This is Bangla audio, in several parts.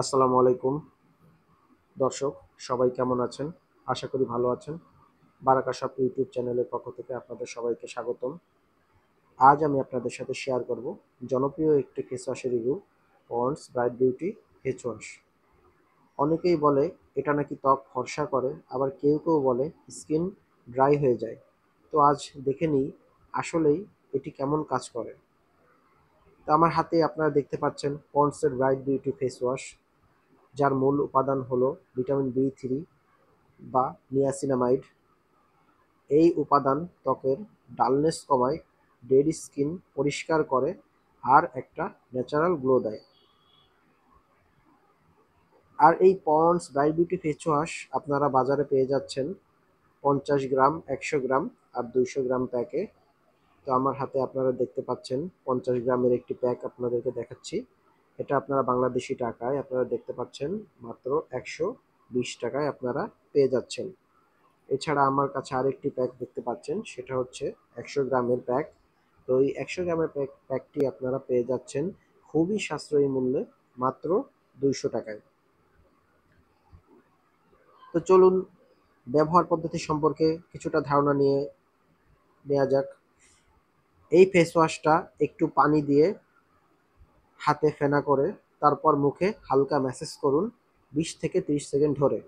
আসসালামু আলাইকুম দর্শক, সবাই কেমন আছেন? আশা করি ভালো আছেন। বারাকা শপ ইউটিউব চ্যানেলের পক্ষ থেকে আপনাদের সবাইকে স্বাগতম। আজ আমি আপনাদের সাথে শেয়ার করব জনপ্রিয় একটি ফেস ওয়াশের review, Pond's bright beauty face wash. অনেকেই বলে এটা নাকি ত্বক ফর্সা করে, আবার কেউ কেউ বলে স্কিন ড্রাই হয়ে যায়। তো আজ দেখে নিই আসলেই এটি কেমন কাজ করে। তো আমার হাতে আপনারা দেখতে পাচ্ছেন পন্ডসের ব্রাইট বিউটি ফেস ওয়াশ, যার মূল উপাদান হলো ভিটামিন B3 বা নিয়াসিনামাইড। এই উপাদান ত্বকের ডালনেস কমায়, ডেড স্কিন পরিষ্কার করে আর একটা ন্যাচারাল গ্লো দেয়। আর এই ponds bright beauty face wash আপনারা বাজারে পেয়ে যাচ্ছেন 50 গ্রাম, 100 গ্রাম আর 200 গ্রাম প্যাকে। তো আমার হাতে আপনারা দেখতে পাচ্ছেন 50 গ্রামের একটি প্যাক আপনাদেরকে দেখাচ্ছি। এটা আপনারা বাংলাদেশি টাকায় আপনারা দেখতে পাচ্ছেন মাত্র 120 টাকায় আপনারা পেয়ে যাচ্ছেন। এছাড়া আমার কাছে আরেকটি প্যাক দেখতে পাচ্ছেন, সেটা হচ্ছে 100 গ্রামের প্যাক। তো এই 100 গ্রামের প্যাকটি আপনারা পেয়ে যাচ্ছেন খুবই সাশ্রয়ী মূল্যে, মাত্র 200 টাকায়। তো চলুন ব্যবহার পদ্ধতি সম্পর্কে কিছুটা ধারণা নিয়ে নেওয়া যাক। এই ফেস ওয়াশটা একটু পানি দিয়ে হাতে ফেনা করে তারপর মুখে হালকা ম্যাসেজ করুন 20 থেকে 30 সেকেন্ড ধরে।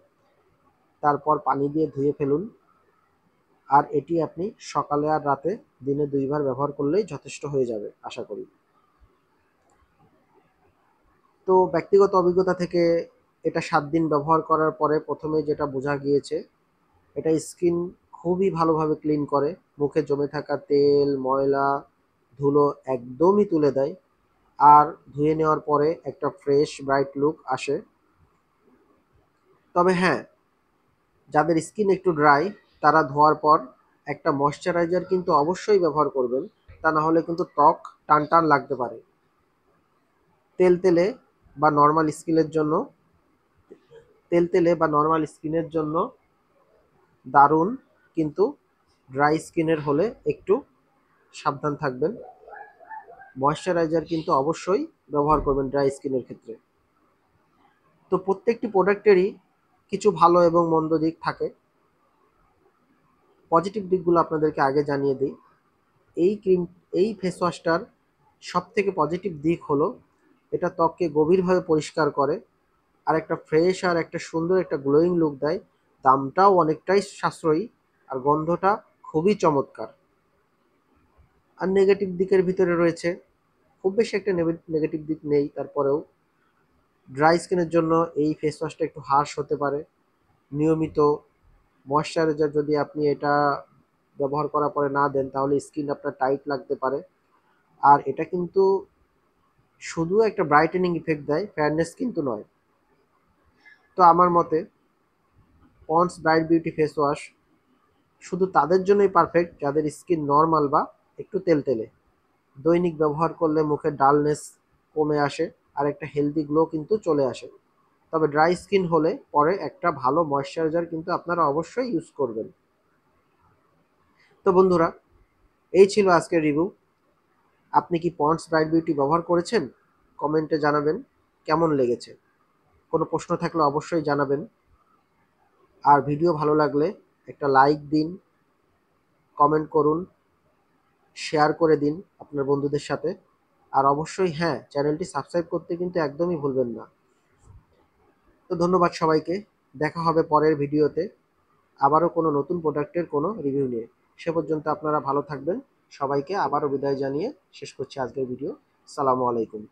তারপর পানি দিয়ে ধুয়ে ফেলুন। আর এটি আপনি সকালে আর রাতে দিনে 2 বার ব্যবহার করলেই যথেষ্ট হয়ে যাবে আশা করি। তো ব্যক্তিগত অভিজ্ঞতা থেকে এটা 7 দিন ব্যবহার করার পরে প্রথমে যেটা বোঝা গিয়েছে, এটা স্কিন খুবই ভালোভাবে ক্লিন করে, মুখে জমে থাকা তেল, ময়লা, ধুলো একদমই তুলে দেয়। আর ধুয়ে নেওয়ার পরে একটা ফ্রেশ ব্রাইট লুক আসে। তবে হ্যাঁ, যাদের স্কিন একটু ড্রাই তারা ধোয়ার পর একটা ময়শ্চারাইজার কিন্তু অবশ্যই ব্যবহার করবেন, তা না হলে কিন্তু ত্বক টান টান লাগতে পারে। তেলতেলে বা নর্মাল স্কিনের জন্য তেলতেলে বা নর্মাল স্কিনের জন্য দারুণ, কিন্তু ড্রাই স্কিনের হলে একটু সাবধান থাকবেন। ময়শ্চারাইজার কিন্তু অবশ্যই ব্যবহার করবেন ড্রাই স্কিনের ক্ষেত্রে। তো প্রত্যেকটি প্রোডাক্টেরই কিছু ভালো এবং মন্দ দিক থাকে। পজিটিভ দিকগুলো আপনাদেরকে আগে জানিয়ে দিই। এই ফেস ওয়াশটার সব থেকে পজিটিভ দিক হলো এটা ত্বককে গভীরভাবে পরিষ্কার করে, আর একটা ফ্রেশ আর একটা সুন্দর একটা গ্লোয়িং লুক দেয়। দামটাও অনেকটাই সাশ্রয়ী, আর গন্ধটা খুবই চমৎকার। আর নেগেটিভ দিকের ভিতরে রয়েছে, খুব বেশি একটা নেগেটিভ দিক নেই, তারপরেও ড্রাই স্কিনের জন্য এই ফেস ওয়াশটা একটু হার্শ হতে পারে। নিয়মিত ময়শ্চারাইজার যদি আপনি এটা ব্যবহার করার পরে না দেন তাহলে স্কিন আপনার টাইট লাগতে পারে। আর এটা কিন্তু শুধু একটা ব্রাইটেনিং ইফেক্ট দেয়, ফেয়ারনেস কিন্তু নয়। তো আমার মতে ponds bright beauty face wash শুধু তাদের জন্যই পারফেক্ট যাদের স্কিন নর্মাল বা একটু তেলতেলে। দৈনিক ব্যবহার করলে মুখের ডালনেস কমে আসে আর একটা হেলদি গ্লো কিন্তু চলে আসে। তবে ড্রাই স্কিন হলে পরে একটা ভালো ময়শ্চারাইজার কিন্তু আপনারা অবশ্যই ইউজ করবেন। তো বন্ধুরা, এই ছিল আজকের রিভিউ। আপনি কি পন্ডস ব্রাইট বিউটি ব্যবহার করেছেন? কমেন্টে জানাবেন কেমন লেগেছে। কোনো প্রশ্ন থাকলে অবশ্যই জানাবেন। আর ভিডিও ভালো লাগলে একটা লাইক দিন, কমেন্ট করুন, শেয়ার করে দিন আপনার বন্ধুদের সাথে। আর অবশ্যই হ্যাঁ, চ্যানেলটি সাবস্ক্রাইব করতে কিন্তু একদমই ভুলবেন না। তো ধন্যবাদ সবাইকে। দেখা হবে পরের ভিডিওতে আবারও কোনো নতুন প্রোডাক্টের কোনো রিভিউ নিয়ে। সে পর্যন্ত আপনারা ভালো থাকবেন। সবাইকে আবারও বিদায় জানিয়ে শেষ করছি আজকের ভিডিও। সালামু আলাইকুম।